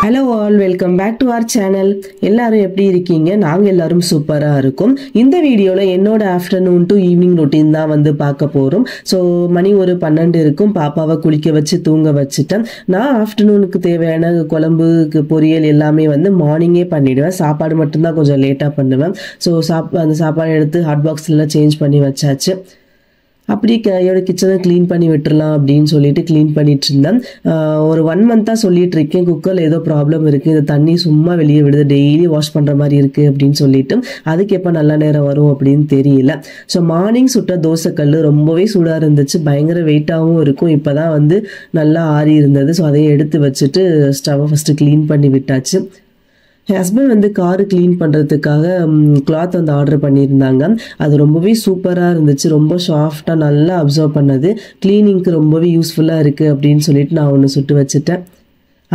Hello all, welcome back to our channel. எல்லாரும் எப்படி இருக்கீங்க? நாங்க எல்லாரும் சூப்பரா இருக்கோம். இந்த வீடியோல என்னோட ஆஃப்டர்நூன் டு ஈவினிங் ரொட்டீன் தான் வந்து பார்க்க போறோம். ஸோ மணி ஒரு 12 இருக்கும். பாப்பாவை குளிக்க வச்சு தூங்க வச்சுட்டேன். நான் ஆஃப்டர்நூனுக்கு தேவையான குழம்புக்கு பொரியல் எல்லாமே வந்து மார்னிங்கே பண்ணிடுவேன். சாப்பாடு மட்டும்தான் கொஞ்சம் லேட்டாக பண்ணுவேன். ஸோ அந்த சாப்பாடு எடுத்து ஹாட் பாக்ஸ்லாம் சேஞ்ச் பண்ணி வச்சாச்சு. அப்படி கையோட கிச்சனை க்ளீன் பண்ணி விட்டுறலாம் அப்படின்னு சொல்லிட்டு க்ளீன் பண்ணிட்டு இருந்தேன். ஒரு 1 மந்த்தாக சொல்லிட்டு இருக்கேன், குக்கரில் ஏதோ ப்ராப்ளம் இருக்குது, இந்த தண்ணி சும்மா வெளியே விடுது, டெய்லி வாஷ் பண்ணுற மாதிரி இருக்குது அப்படின்னு சொல்லிட்டு. அதுக்கு எப்போ நல்ல நேரம் வரும் அப்படின்னு தெரியல. ஸோ மார்னிங் சுட்ட தோசைக்கல் ரொம்பவே சூடாக இருந்துச்சு, பயங்கர வெயிட்டாகவும் இருக்கும். இப்போ தான் வந்து நல்லா ஆறி இருந்தது. ஸோ அதையும் எடுத்து வச்சுட்டு ஸ்டவ்வை ஃபஸ்ட்டு க்ளீன் பண்ணி விட்டாச்சு. என் ஹஸ்பண்ட் வந்து காரு க்ளீன் பண்ணுறதுக்காக கிளாத் வந்து ஆர்டர் பண்ணியிருந்தாங்க. அது ரொம்பவே சூப்பராக இருந்துச்சு, ரொம்ப சாஃப்டாக நல்லா அப்சர்வ் பண்ணது. க்ளீனிங்க்கு ரொம்பவே யூஸ்ஃபுல்லாக இருக்குது அப்படின்னு சொல்லிட்டு நான் ஒன்று சுட்டு வச்சுட்டேன்.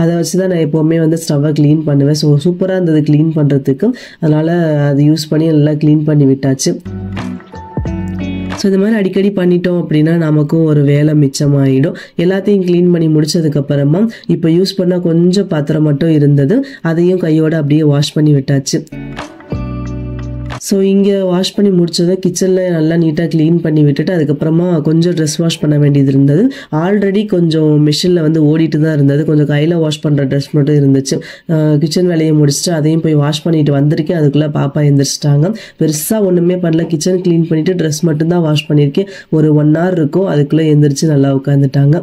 அதை வச்சு தான் நான் எப்போவுமே வந்து ஸ்டவ்வை க்ளீன் பண்ணுவேன். ஸோ சூப்பராக இருந்தது க்ளீன் பண்ணுறதுக்கு. அதனால் அது யூஸ் பண்ணி நல்லா க்ளீன் பண்ணி விட்டாச்சு. ஸோ இது மாதிரி அடிக்கடி பண்ணிட்டோம் அப்படின்னா நமக்கும் ஒரு வேலை மிச்சமாகிடும். எல்லாத்தையும் க்ளீன் பண்ணி முடிச்சதுக்கப்புறமா இப்போ யூஸ் பண்ணால் கொஞ்சம் பாத்திரம் மட்டும் இருந்தது, அதையும் கையோடு அப்படியே வாஷ் பண்ணி விட்டாச்சு. ஸோ இங்கே வாஷ் பண்ணி முடிச்சதை கிச்சனில் நல்லா நீட்டாக க்ளீன் பண்ணி விட்டுட்டு அதுக்கப்புறமா கொஞ்சம் ட்ரெஸ் வாஷ் பண்ண வேண்டியது இருந்தது. ஆல்ரெடி கொஞ்சம் மிஷினில் வந்து ஓடிட்டு தான் இருந்தது, கொஞ்சம் கையில் வாஷ் பண்ணுற ட்ரெஸ் மட்டும் இருந்துச்சு. கிச்சன் வேலையை முடிச்சுட்டு அதையும் போய் வாஷ் பண்ணிட்டு வந்திருக்கேன். அதுக்குள்ளே பாப்பா எழுந்திரிச்சிட்டாங்க. பெருசாக ஒன்றுமே பண்ணல, கிச்சன் க்ளீன் பண்ணிவிட்டு ட்ரெஸ் மட்டும்தான் வாஷ் பண்ணியிருக்கேன். ஒரு 1 hour இருக்கும், அதுக்குள்ளே எழுந்திரிச்சு நல்லா உட்காந்துட்டாங்க.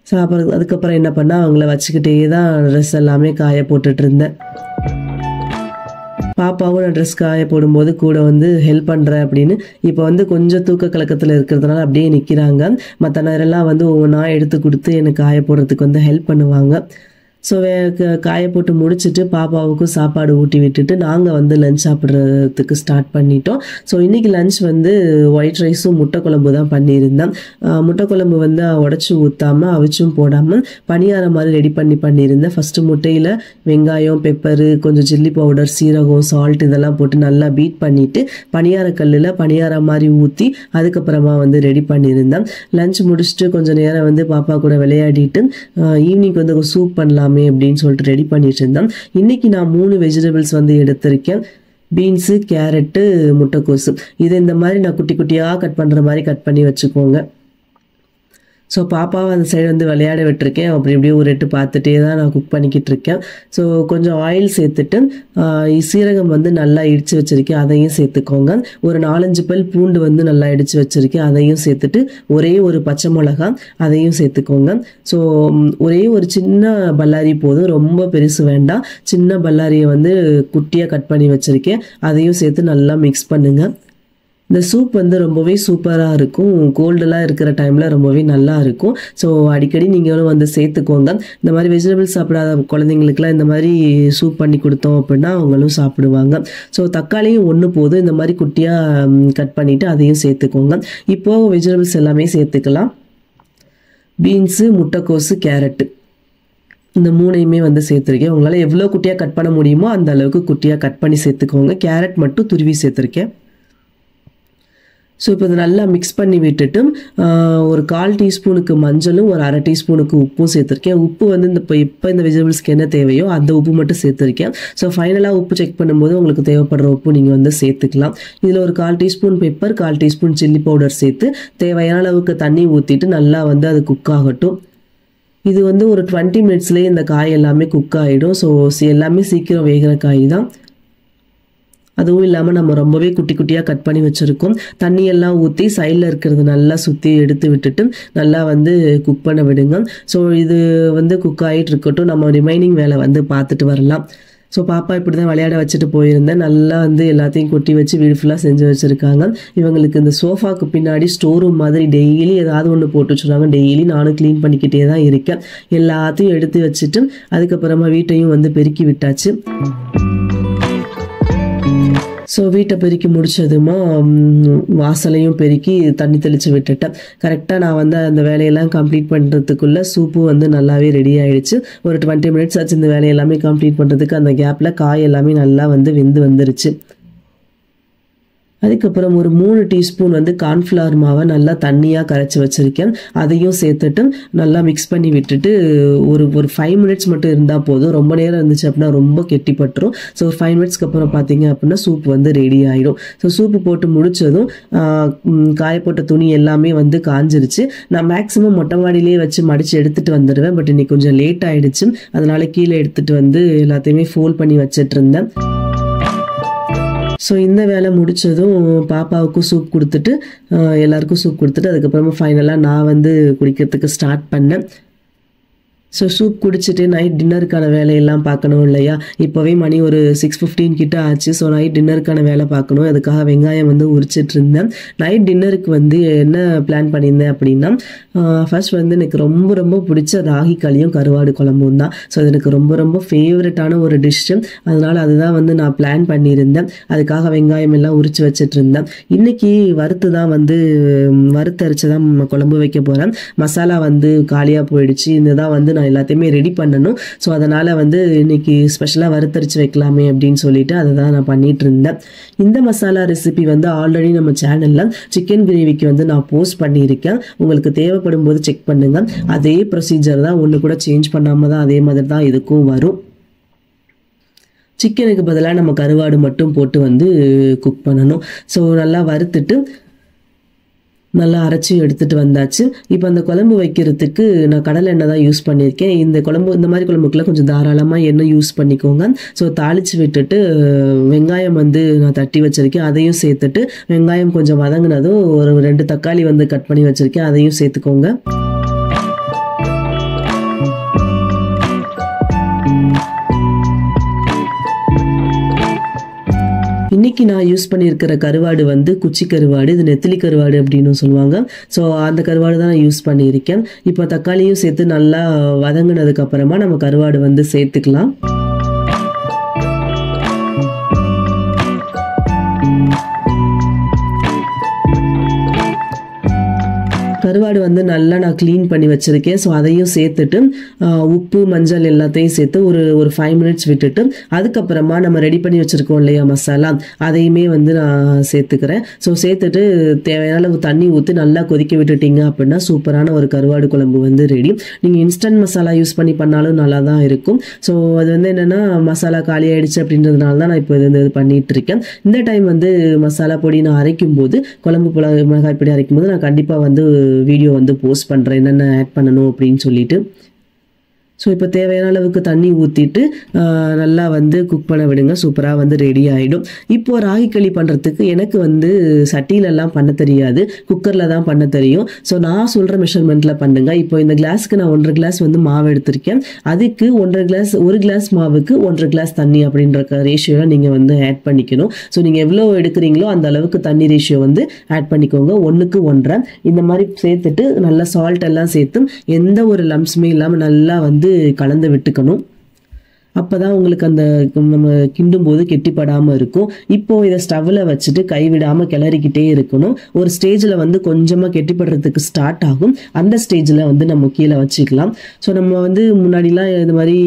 ஸோ அதுக்கப்புறம் என்ன பண்ணால் அவங்கள வச்சுக்கிட்டே தான் ட்ரெஸ் எல்லாமே காய போட்டுட்டு இருந்தேன். பாப்பாவும் நான் ட்ரெஸ் காய போடும்போது கூட வந்து ஹெல்ப் பண்ணுறேன் அப்படின்னு. இப்போ வந்து கொஞ்சம் தூக்க கலக்கத்தில் இருக்கிறதுனால அப்படியே நிற்கிறாங்க. மற்ற நேரம்லாம் வந்து ஒவ்வொன்றா எடுத்து கொடுத்து எனக்கு காய போடுறதுக்கு வந்து ஹெல்ப் பண்ணுவாங்க. ஸோ காய போட்டு முடிச்சுட்டு பாப்பாவுக்கும் சாப்பாடு ஊட்டி விட்டுட்டு நாங்கள் வந்து லஞ்ச் சாப்பிட்றதுக்கு ஸ்டார்ட் பண்ணிட்டோம். ஸோ இன்றைக்கி லஞ்ச் வந்து ஒயிட் ரைஸும் முட்டை குழம்பு தான் பண்ணியிருந்தேன். முட்டை குழம்பு வந்து உடச்சி ஊற்றாமல் அவிச்சும் போடாமல் பணியாரம் மாதிரி ரெடி பண்ணியிருந்தேன். ஃபஸ்ட்டு முட்டையில் வெங்காயம், பெப்பரு, கொஞ்சம் சில்லி பவுடர், சீரகம், சால்ட் இதெல்லாம் போட்டு நல்லா பீட் பண்ணிவிட்டு பணியார கல்லில் பணியாரம் மாதிரி ஊற்றி அதுக்கப்புறமா வந்து ரெடி பண்ணியிருந்தேன். லஞ்ச் முடிச்சுட்டு கொஞ்சம் நேரம் வந்து பாப்பா கூட விளையாடிட்டு ஈவினிங் வந்து சூப் பண்ணலாமே அப்படின்னு சொல்லிட்டு ரெடி பண்ணிட்டு இருந்தேன். இன்னைக்கு நான் 3 வெஜிடபிள்ஸ் வந்து எடுத்திருக்கேன். பீன்ஸு, கேரட்டு, முட்டைக்கோசு. இதை இந்த மாதிரி நான் குட்டி குட்டியாக கட் பண்ணுற மாதிரி கட் பண்ணி வச்சுக்கோங்க. ஸோ பாப்பாவை அந்த சைடு வந்து விளையாட விட்டுருக்கேன். அப்படி இப்படியே ஒரு எட்டு பார்த்துட்டே தான் நான் குக் பண்ணிக்கிட்டு இருக்கேன். ஸோ கொஞ்சம் ஆயில் சேர்த்துட்டு சீரகம் வந்து நல்லா இடித்து வச்சுருக்கேன், அதையும் சேர்த்துக்கோங்க. ஒரு 4-5 பல் பூண்டு வந்து நல்லா இடித்து வச்சுருக்கேன், அதையும் சேர்த்துட்டு ஒரே ஒரு பச்சை மிளகா அதையும் சேர்த்துக்கோங்க. ஸோ ஒரே ஒரு சின்ன பல்லாரி போதும், ரொம்ப பெருசு வேண்டாம். சின்ன பல்லாரியை வந்து குட்டியாக கட் பண்ணி வச்சுருக்கேன், அதையும் சேர்த்து நல்லா மிக்ஸ் பண்ணுங்கள். இந்த சூப் வந்து ரொம்பவே சூப்பராக இருக்கும், கோல்டெல்லாம் இருக்கிற டைமில் ரொம்பவே நல்லா இருக்கும். ஸோ அடிக்கடி நீங்களும் வந்து சேர்த்துக்கோங்க. இந்த மாதிரி வெஜிடபிள்ஸ் சாப்பிடாத குழந்தைங்களுக்குலாம் இந்த மாதிரி சூப் பண்ணி கொடுத்தோம் அப்படின்னா அவங்களும் சாப்பிடுவாங்க. ஸோ தக்காளியும் 1 போதும், இந்த மாதிரி குட்டியாக கட் பண்ணிவிட்டு அதையும் சேர்த்துக்கோங்க. இப்போது வெஜிடபிள்ஸ் எல்லாமே சேர்த்துக்கலாம். பீன்ஸு, முட்டைக்கோசு, கேரட்டு, இந்த 3ஐயுமே வந்து சேர்த்துருக்கேன். உங்களால் எவ்வளோ குட்டியாக கட் பண்ண முடியுமோ அந்த அளவுக்கு குட்டியாக கட் பண்ணி சேர்த்துக்கோங்க. கேரட் மட்டும் துருவி சேர்த்துருக்கேன். ஸோ இப்போ இதை நல்லா மிக்ஸ் பண்ணி விட்டுட்டு ஒரு 1/4 டீஸ்பூனுக்கு மஞ்சளும் ஒரு 1/2 டீஸ்பூனுக்கு உப்பும் சேர்த்துருக்கேன். உப்பு வந்து இப்போ இந்த வெஜிடபிள்ஸ்க்கு என்ன தேவையோ அந்த உப்பு மட்டும் சேர்த்துருக்கேன். ஸோ ஃபைனலாக உப்பு செக் பண்ணும்போது உங்களுக்கு தேவைப்படுற உப்பு நீங்கள் வந்து சேர்த்துக்கலாம். இதில் ஒரு 1/4 teaspoon pepper, 1/4 teaspoon chilli powder சேர்த்து தேவையான அளவுக்கு தண்ணி ஊற்றிட்டு நல்லா வந்து அது குக் ஆகட்டும். இது வந்து ஒரு 20 மினிட்ஸ்லேயே இந்த காய் எல்லாமே குக் ஆகிடும். ஸோ எல்லாமே சீக்கிரம் வேகிற காய் தான். அதுவும் இல்லாமல் நம்ம ரொம்பவே குட்டி குட்டியாக கட் பண்ணி வச்சுருக்கோம். தண்ணியெல்லாம் ஊற்றி சைடில் இருக்கிறது நல்லா சுற்றி எடுத்து விட்டுட்டு நல்லா வந்து குக் பண்ண விடுங்க. ஸோ இது வந்து குக் ஆகிட்டு இருக்கட்டும், நம்ம ரிமைனிங் வேலை வந்து பார்த்துட்டு வரலாம். ஸோ பாப்பா இப்படி தான் விளையாட வச்சுட்டு போயிருந்தேன். நல்லா வந்து எல்லாத்தையும் கொட்டி வச்சு வீடு ஃபுல்லாக செஞ்சு வச்சுருக்காங்க. இவங்களுக்கு இந்த சோஃபாவுக்கு பின்னாடி ஸ்டோர் ரூம் மாதிரி டெய்லி ஏதாவது ஒன்று போட்டு வச்சுருவாங்க. டெய்லி நானும் க்ளீன் பண்ணிக்கிட்டே தான் இருக்கேன். எல்லாத்தையும் எடுத்து வச்சுட்டு அதுக்கப்புறமா வீட்டையும் வந்து பெருக்கி விட்டாச்சு. ஸோ வீட்டை பெருக்கி முடிச்சதுமா வாசலையும் பெருக்கி தண்ணி தெளித்து விட்டுட்டேன். கரெக்டாக நான் வந்து அந்த வேலையெல்லாம் கம்ப்ளீட் பண்ணுறதுக்குள்ளே சூப்பு வந்து நல்லாவே ரெடி ஆகிடுச்சு. ஒரு 20 மினிட்ஸ் ஆச்சு இந்த வேலையெல்லாமே கம்ப்ளீட் பண்ணுறதுக்கு. அந்த கேப்பில் காய் எல்லாமே நல்லா வந்து வெந்து வந்துருச்சு. அதுக்கப்புறம் ஒரு 3 டீஸ்பூன் வந்து கார்ன்ஃப்ளவர் மாவை நல்லா தண்ணியாக கரைச்சி வச்சுருக்கேன். அதையும் சேர்த்துட்டு நல்லா மிக்ஸ் பண்ணி விட்டுட்டு ஒரு ஒரு 5 மினிட்ஸ் மட்டும் இருந்தால் போதும். ரொம்ப நேரம் இருந்துச்சு அப்படின்னா ரொம்ப கெட்டிப்பட்டுரும். ஸோ ஒரு 5 மினிட்ஸ்க்கு அப்புறம் பார்த்தீங்க அப்படின்னா சூப் வந்து ரெடி ஆகிடும். ஸோ சூப்பு போட்டு முடித்ததும் காயப்போட்ட துணி எல்லாமே வந்து காஞ்சிருச்சு. நான் மேக்ஸிமம் மொட்டை மாடியிலேயே வச்சு மடித்து எடுத்துகிட்டு வந்துடுவேன். பட் இன்னைக்கு கொஞ்சம் லேட் ஆகிடுச்சு. அதனால கீழே எடுத்துகிட்டு வந்து எல்லாத்தையுமே ஃபோல்ட் பண்ணி வச்சிட்டு இருந்தேன். ஸோ இந்த வேலை முடித்ததும் பாப்பாவுக்கும் சூப் கொடுத்துட்டு எல்லாருக்கும் சூப் கொடுத்துட்டு அதுக்கப்புறமா ஃபைனலாக நான் வந்து குடிக்கிறதுக்கு ஸ்டார்ட் பண்ணேன். ஸோ சூப் குடிச்சிட்டு நைட் டின்னருக்கான வேலையெல்லாம் பார்க்கணும் இல்லையா? இப்போவே மணி ஒரு 6:15 கிட்ட ஆச்சு. ஸோ நைட் டின்னருக்கான வேலை பார்க்கணும். அதுக்காக வெங்காயம் வந்து உரிச்சிட்டு இருந்தேன். நைட் டின்னருக்கு வந்து என்ன பிளான் பண்ணியிருந்தேன் அப்படின்னா, ஃபர்ஸ்ட் வந்து எனக்கு ரொம்ப ரொம்ப பிடிச்ச ராகி களியும் கருவாடு குழம்பும் தான். ஸோ அது எனக்கு ரொம்ப ரொம்ப ஃபேவரட்டான ஒரு டிஷ்ஷு. அதனால் அதுதான் வந்து நான் பிளான் பண்ணியிருந்தேன். அதுக்காக வெங்காயம் எல்லாம் உரிச்சு வச்சுட்டு இருந்தேன். இன்றைக்கி வறுத்து தான் வந்து வறுத்தரைச்சி தான் குழம்பு வைக்க போகிறேன். மசாலா வந்து காலியாக போயிடுச்சு. இதுதான் வந்து நான் எல்லாத்தையுமே ரெடி பண்ணணும். ஸோ அதனால் வந்து இன்னைக்கு ஸ்பெஷலாக வறுத்தரிச்சு வைக்கலாமே அப்படின்னு சொல்லிட்டு அதை தான் நான் பண்ணிட்டு இருந்தேன். இந்த மசாலா ரெசிபி வந்து ஆல்ரெடி நம்ம சேனலில் சிக்கன் கிரேவிக்கு வந்து நான் போஸ்ட் பண்ணியிருக்கேன். உங்களுக்கு தேவைப்படும் போது செக் பண்ணுங்க. அதே ப்ரொசீஜர் தான், ஒன்று கூட சேஞ்ச் பண்ணாமல் தான் அதே மாதிரி தான் இதுக்கும் வரும். சிக்கனுக்கு பதிலாக நம்ம கருவாடு மட்டும் போட்டு வந்து குக் பண்ணணும். ஸோ நல்லா வறுத்துட்டு நல்லா அரைச்சி எடுத்துகிட்டு வந்தாச்சு. இப்போ அந்த குழம்பு வைக்கிறதுக்கு நான் கடலை எண்ணெய் தான் யூஸ் பண்ணியிருக்கேன். இந்த மாதிரி குழம்புக்குலாம் கொஞ்சம் தாராளமாக எண்ணெய் யூஸ் பண்ணிக்கோங்க. ஸோ தாளித்து விட்டுட்டு வெங்காயம் வந்து நான் தட்டி வச்சுருக்கேன். அதையும் சேர்த்துட்டு வெங்காயம் கொஞ்சம் வதங்கினதும் ஒரு 2 தக்காளி வந்து கட் பண்ணி வச்சுருக்கேன். அதையும் சேர்த்துக்கோங்க. இன்னைக்கு நான் யூஸ் பண்ணியிருக்கிற கருவாடு வந்து குச்சி கருவாடு. இது நெத்திலி கருவாடு அப்படின்னு சொல்லுவாங்க. ஸோ அந்த கருவாடு தான் நான் யூஸ் பண்ணியிருக்கேன். இப்போ தக்காளியும் சேர்த்து நல்லா வதங்கினதுக்கு அப்புறமா நம்ம கருவாடு வந்து சேர்த்துக்கலாம். கருவாடு வந்து நல்லா நான் க்ளீன் பண்ணி வச்சுருக்கேன். ஸோ அதையும் சேர்த்துட்டு உப்பு மஞ்சள் எல்லாத்தையும் சேர்த்து ஒரு 5 மினிட்ஸ் விட்டுட்டு அதுக்கப்புறமா நம்ம ரெடி பண்ணி வச்சுருக்கோம் இல்லையா மசாலா, அதையுமே வந்து நான் சேர்த்துக்கிறேன். ஸோ சேர்த்துட்டு தேவையான அளவு தண்ணி ஊற்றி நல்லா கொதிக்க விட்டுட்டிங்க அப்படின்னா சூப்பரான ஒரு கருவாடு குழம்பு வந்து ரெடி. நீங்கள் இன்ஸ்டன்ட் மசாலா யூஸ் பண்ணி பண்ணாலும் நல்லா தான் இருக்கும். ஸோ அது வந்து என்னென்னா மசாலா காலி ஆகிடுச்சு அப்படின்றதுனால தான் நான் இப்போ இது பண்ணிகிட்டு இருக்கேன். இந்த டைம் வந்து மசாலா பொடி நான் அரைக்கும் போது குழம்பு மிளகாய் பொடி அரைக்கும் போது நான் கண்டிப்பாக வந்து வீடியோ வந்து போஸ்ட் பண்ணுறேன் என்னென்ன ஆட் பண்ணணும் அப்படின்னு சொல்லிட்டு. ஸோ இப்போ தேவையான அளவுக்கு தண்ணி ஊற்றிட்டு நல்லா வந்து குக் பண்ண விடுங்க. சூப்பராக வந்து ரெடி ஆகிடும். இப்போது ராகி களி பண்ணுறதுக்கு எனக்கு வந்து சட்டியிலலாம் பண்ண தெரியாது, குக்கரில் தான் பண்ண தெரியும். ஸோ நான் சொல்கிற மெஷர்மெண்ட்டில் பண்ணுங்க. இப்போ இந்த கிளாஸ்க்கு நான் 1.5 கிளாஸ் வந்து மாவு எடுத்திருக்கேன். அதுக்கு 1 கிளாஸ் மாவுக்கு 1.5 கிளாஸ் தண்ணி அப்படின்ற ரேஷியோவில் நீங்கள் வந்து ஆட் பண்ணிக்கணும். ஸோ நீங்கள் எவ்வளோ எடுக்கிறீங்களோ அந்த அளவுக்கு தண்ணி ரேஷியோ வந்து ஆட் பண்ணிக்கோங்க. 1க்கு 1.5 இந்த மாதிரி சேர்த்துட்டு நல்லா சால்ட் எல்லாம் சேர்த்து எந்த ஒரு லம்ஸுமே இல்லாமல் நல்லா வந்து கலந்து விட்டுக்கணும். அப்போ தான் உங்களுக்கு அந்த நம்ம கிண்டும் போது கெட்டிப்படாமல் இருக்கும். இப்போது இதை ஸ்டவ்வில் வச்சுட்டு கைவிடாமல் கிளறிக்கிட்டே இருக்கணும். ஒரு ஸ்டேஜில் வந்து கொஞ்சமாக கெட்டிப்படுறதுக்கு ஸ்டார்ட் ஆகும். அந்த ஸ்டேஜில் வந்து நம்ம கீழே வச்சுக்கலாம். ஸோ நம்ம வந்து முன்னாடிலாம் இது மாதிரி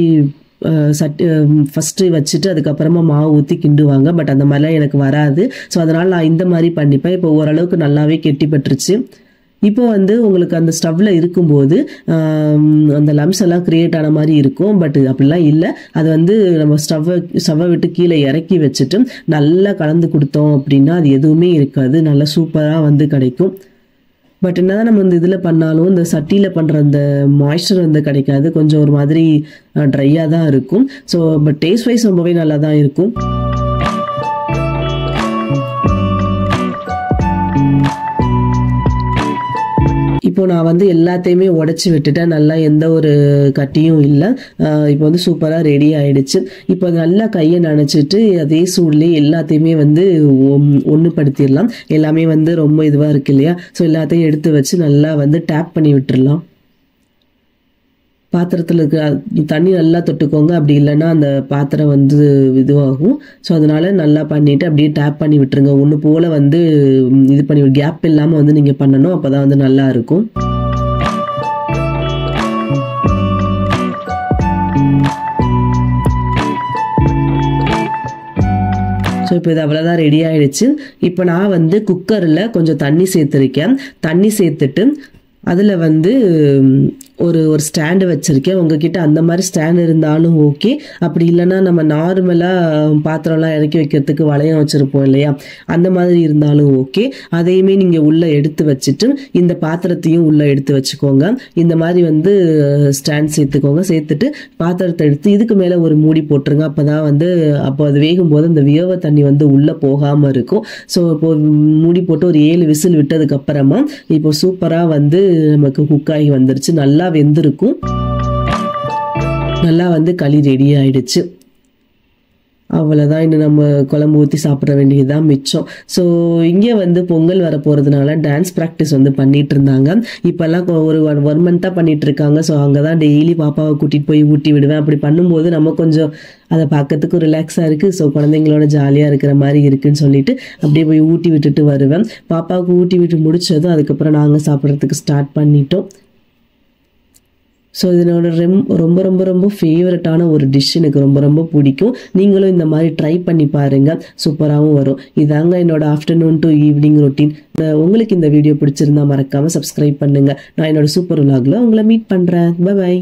ஃபஸ்ட்டு வச்சுட்டு அதுக்கப்புறமா மாவு ஊற்றி கிண்டுவாங்க. பட் அந்த மாதிரிலாம் எனக்கு வராது. ஸோ அதனால் நான் இந்த மாதிரி பண்ணிப்பேன். இப்போ ஓரளவுக்கு நல்லாவே கெட்டிப்பட்டுருச்சு. இப்போ வந்து உங்களுக்கு அந்த ஸ்டவ்வில் இருக்கும்போது அந்த லம்ஸ் எல்லாம் க்ரியேட் ஆன மாதிரி இருக்கும். பட் அப்படிலாம் இல்லை. அது வந்து நம்ம ஸ்டவ்வை விட்டு கீழே இறக்கி வச்சுட்டு நல்லா கலந்து கொடுத்தோம் அப்படின்னா அது எதுவுமே இருக்காது. நல்லா சூப்பராக வந்து கிடைக்கும். பட் என்னதான் நம்ம இந்த இதில் பண்ணாலும் இந்த சட்டியில் பண்ணுற அந்த மாய்ஸ்சர் வந்து கிடைக்காது. கொஞ்சம் ஒரு மாதிரி ட்ரையாக தான் இருக்கும். ஸோ பட் டேஸ்ட் வைஸ் ரொம்பவே நல்லா தான் இருக்கும். இப்போ நான் வந்து எல்லாத்தையுமே உடச்சி விட்டுட்டேன். நல்லா எந்த ஒரு கட்டியும் இல்லை. இப்போ வந்து சூப்பராக ரெடி ஆகிடுச்சு. இப்போ நல்லா கையை நனைச்சிட்டு அதே சூட்லேயே எல்லாத்தையுமே வந்து ஒன்றுபடுத்திடலாம். எல்லாமே வந்து ரொம்ப இதுவாக இருக்கு இல்லையா? ஸோ எல்லாத்தையும் எடுத்து வச்சு நல்லா வந்து டேப் பண்ணி விட்டுடலாம். பாத்திரத்தில் இருக்க தண்ணி நல்லா தொட்டுக்கோங்க. அப்படி இல்லைன்னா அந்த பாத்திரம் வந்து இதுவாகும். ஸோ அதனால் நல்லா பண்ணிவிட்டு அப்படியே டேப் பண்ணி விட்டுருங்க. ஒன்று போல் வந்து இது பண்ணி கேப் இல்லாமல் வந்து நீங்கள் பண்ணணும். அப்போ தான் வந்து நல்லா இருக்கும். ஸோ இப்போ இது அவ்வளோதான் ரெடி ஆயிடுச்சு. இப்போ நான் வந்து குக்கரில் கொஞ்சம் தண்ணி சேர்த்துருக்கேன். தண்ணி சேர்த்துட்டு அதில் வந்து ஒரு ஸ்டாண்டு வச்சுருக்கேன். உங்ககிட்ட அந்த மாதிரி ஸ்டாண்ட் இருந்தாலும் ஓகே. அப்படி இல்லைன்னா நம்ம நார்மலாக பாத்திரம்லாம் இறக்கி வைக்கிறதுக்கு வளையம் வச்சுருப்போம் இல்லையா, அந்த மாதிரி இருந்தாலும் ஓகே. அதையுமே நீங்கள் உள்ளே எடுத்து வச்சுட்டு இந்த பாத்திரத்தையும் உள்ளே எடுத்து வச்சுக்கோங்க. இந்த மாதிரி வந்து ஸ்டாண்ட் சேர்த்துக்கோங்க. சேர்த்துட்டு பாத்திரத்தை எடுத்து இதுக்கு மேலே ஒரு மூடி போட்டுருங்க. அப்போ தான் வந்து அப்போ அது வேகும்போது அந்த வியர்வை தண்ணி வந்து உள்ளே போகாமல் இருக்கும். ஸோ இப்போ மூடி போட்டு ஒரு 7 விசில் விட்டதுக்கப்புறமா இப்போ சூப்பராக வந்து நமக்கு குக் ஆகி வந்துருச்சு. நல்லா வெந்திருக்கும். நல்லா வந்து களி ரெடி ஆயிடுச்சு. அவ்வளோதான். இன்னும் நம்ம குழம்பு ஊற்றி சாப்பிட வேண்டியதுதான் மிச்சம். ஸோ இங்கே வந்து பொங்கல் வர போகிறதுனால டான்ஸ் ப்ராக்டிஸ் வந்து பண்ணிட்டு இருந்தாங்க. இப்போல்லாம் ஒரு 1 மந்த்தாக பண்ணிட்டு இருக்காங்க. ஸோ அங்கே தான் டெய்லி பாப்பாவை கூட்டிகிட்டு போய் ஊட்டி விடுவேன். அப்படி பண்ணும்போது நம்ம கொஞ்சம் அதை பார்க்கறதுக்கு ரிலாக்ஸாக இருக்குது. ஸோ குழந்தைங்களோட ஜாலியாக இருக்கிற மாதிரி இருக்குன்னு சொல்லிட்டு அப்படியே போய் ஊட்டி விட்டுட்டு வருவேன். பாப்பாவுக்கு ஊட்டி விட்டு முடிச்சதும் அதுக்கப்புறம் நாங்கள் சாப்பிட்றதுக்கு ஸ்டார்ட் பண்ணிட்டோம். ஸோ இதனோட ரொம்ப ரொம்ப ரொம்ப ஃபேவரட்டான ஒரு டிஷ், எனக்கு ரொம்ப ரொம்ப பிடிக்கும். நீங்களும் இந்த மாதிரி ட்ரை பண்ணி பாருங்கள், சூப்பராகவும் வரும். இதாங்க என்னோட ஆஃப்டர்நூன் டு ஈவினிங் ரொட்டீன். உங்களுக்கு இந்த வீடியோ பிடிச்சிருந்தா மறக்காமல் சப்ஸ்கிரைப் பண்ணுங்கள். நான் என்னோட சூப்பர் விலாகில் உங்களை மீட் பண்ணுறேன். பை.